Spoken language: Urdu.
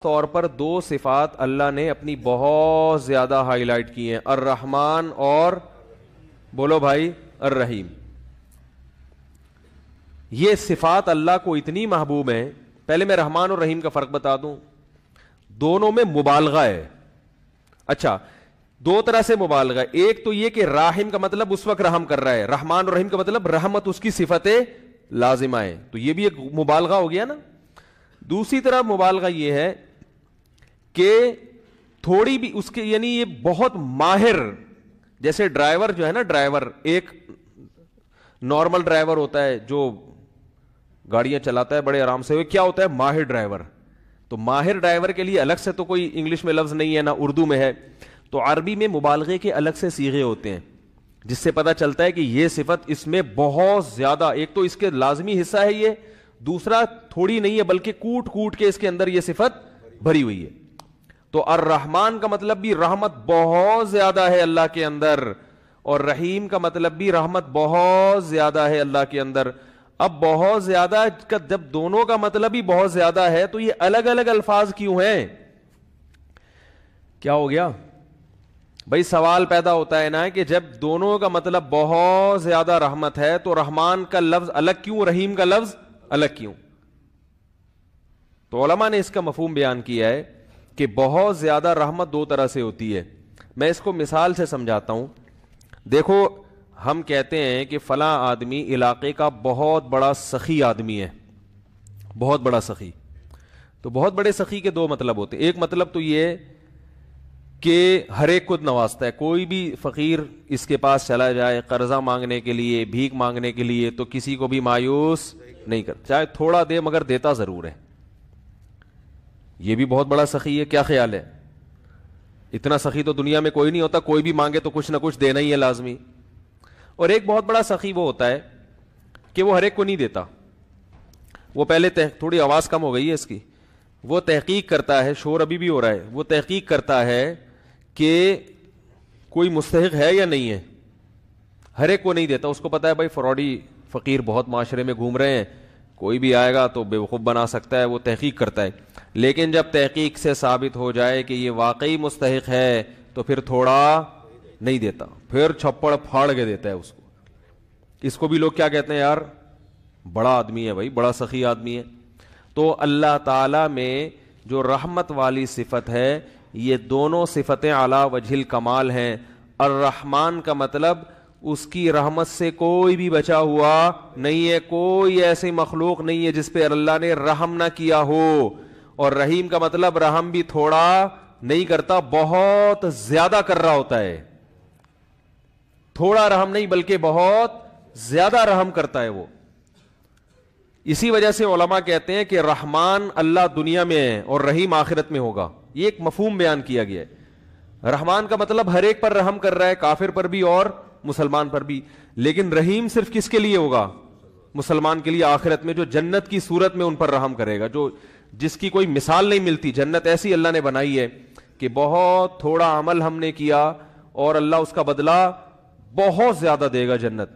طور پر دو صفات اللہ نے اپنی بہت زیادہ ہائی لائٹ کی ہیں, الرحمن اور بولو بھائی الرحیم. یہ صفات اللہ کو اتنی محبوب ہیں. پہلے میں رحمان اور رحیم کا فرق بتا دوں, دونوں میں مبالغہ ہے. اچھا, دو طرح سے مبالغہ ہے. ایک تو یہ کہ راحم کا مطلب اس وقت رحم کر رہا ہے, رحمان اور رحیم کا مطلب رحمت اس کی صفت لازمہ ہے, تو یہ بھی ایک مبالغہ ہو گیا نا. دوسری طرح مبالغہ یہ ہے کہ تھوڑی بھی اس کے, یعنی یہ بہت ماہر, جیسے ڈرائیور جو ہے نا, ڈرائیور ایک نارمل ڈرائیور ہوتا ہے جو گاڑیاں چلاتا ہے بڑے آرام سے, وہ کیا ہوتا ہے, ماہر ڈرائیور. تو ماہر ڈرائیور کے لیے الگ سے تو کوئی انگلش میں لفظ نہیں ہے, نہ اردو میں ہے. تو عربی میں مبالغے کے الگ سے صیغے ہوتے ہیں, جس سے پتہ چلتا ہے کہ یہ صفت اس میں بہت زیادہ, ایک تو اس کے لازمی حصہ ہے یہ, دوسرا تھوڑی نہیں ہے بلکہ کوٹ کوٹ کے اس کے اندر یہ صفت بھری ہوئی ہے. تو الرحمن کا مطلب بھی رحمت بہت زیادہ ہے اللہ کے اندر, اور رحیم کا مطلب بھی رحمت بہت زیادہ ہے اللہ کے اندر. اب بہت زیادہ کا جب دونوں کا مطلب ہی بہت زیادہ ہے تو یہ الگ الگ الفاظ کیوں ہیں؟ کیا ہو گیا بھائی؟ سوال پیدا ہوتا ہے نا کہ جب دونوں کا مطلب بہت زیادہ رحمت ہے تو رحمان کا لفظ الگ کیوں, رحیم کا لفظ الگ کیوں؟ تو علماء نے اس کا مفہوم بیان کیا ہے کہ بہت زیادہ رحمت دو طرح سے ہوتی ہے. میں اس کو مثال سے سمجھاتا ہوں. دیکھو, ہم کہتے ہیں کہ فلاں آدمی علاقے کا بہت بڑا سخی آدمی ہے, بہت بڑا سخی. تو بہت بڑے سخی کے دو مطلب ہوتے ہیں. ایک مطلب تو یہ کہ ہر ایک کو نوازتا ہے, کوئی بھی فقیر اس کے پاس چلا جائے قرضہ مانگنے کے لیے, بھیک مانگنے کے لیے, تو کسی کو بھی مایوس نہیں کرتا, چاہے تھوڑا دے مگر دیتا ضرور ہے. یہ بھی بہت بڑا سخی ہے. کیا خیال ہے؟ اتنا سخی تو دنیا میں کوئی نہیں ہوتا, کوئی بھی مانگے تو کچھ نہ کچھ دینا ہی ہے لازمی. اور ایک بہت بڑا سخی وہ ہوتا ہے کہ وہ ہر ایک کو نہیں دیتا. وہ پہلے تھوڑی آواز کم ہو گئی ہے اس کی, وہ تحقیق کرتا ہے, شور ابھی بھی ہو رہا ہے, وہ تحقیق کرتا ہے کہ کوئی مستحق ہے یا نہیں ہے, ہر ایک کو نہیں دیتا. اس کو پتا ہے بھائی فراڈی فقیر بہت معاشرے میں گھوم رہے ہیں, کوئی بھی آئے گا تو بیوقوف بنا سکتا ہے, وہ تحقیق کرتا ہے. لیکن جب تحقیق سے ثابت ہو جائے کہ یہ واقعی مستحق ہے تو پھر تھوڑا نہیں دیتا, پھر چھپڑ پھاڑ کے دیتا ہے اس کو. اس کو بھی لوگ کیا کہتے ہیں, یار بڑا آدمی ہے بھائی, بڑا سخی آدمی ہے. تو اللہ تعالی میں جو رحمت والی صفت ہے, یہ دونوں صفتیں اعلی وجہ الکمال ہیں. الرحمن کا مطلب اس کی رحمت سے کوئی بھی بچا ہوا نہیں ہے, کوئی ایسی مخلوق نہیں ہے جس پہ اللہ نے رحم نہ کیا ہو. اور رحیم کا مطلب رحم بھی تھوڑا نہیں کرتا, بہت زیادہ کر رہا ہوتا ہے. تھوڑا رحم نہیں بلکہ بہت زیادہ رحم کرتا ہے وہ. اسی وجہ سے علماء کہتے ہیں کہ رحمان اللہ دنیا میں ہے اور رحیم آخرت میں ہوگا. یہ ایک مفہوم بیان کیا گیا ہے. رحمان کا مطلب ہر ایک پر رحم کر رہا ہے, کافر پر بھی اور مسلمان پر بھی. لیکن رحیم صرف کس کے لیے ہوگا؟ مسلمان کے لیے آخرت میں, جو جنت کی صورت میں ان پر رحم کرے گا, جو جس کی کوئی مثال نہیں ملتی. جنت ایسی اللہ نے بنائی ہے کہ بہت تھوڑا عمل ہم نے کیا اور اللہ اس کا بدلہ بہت زیادہ دے گا جنت.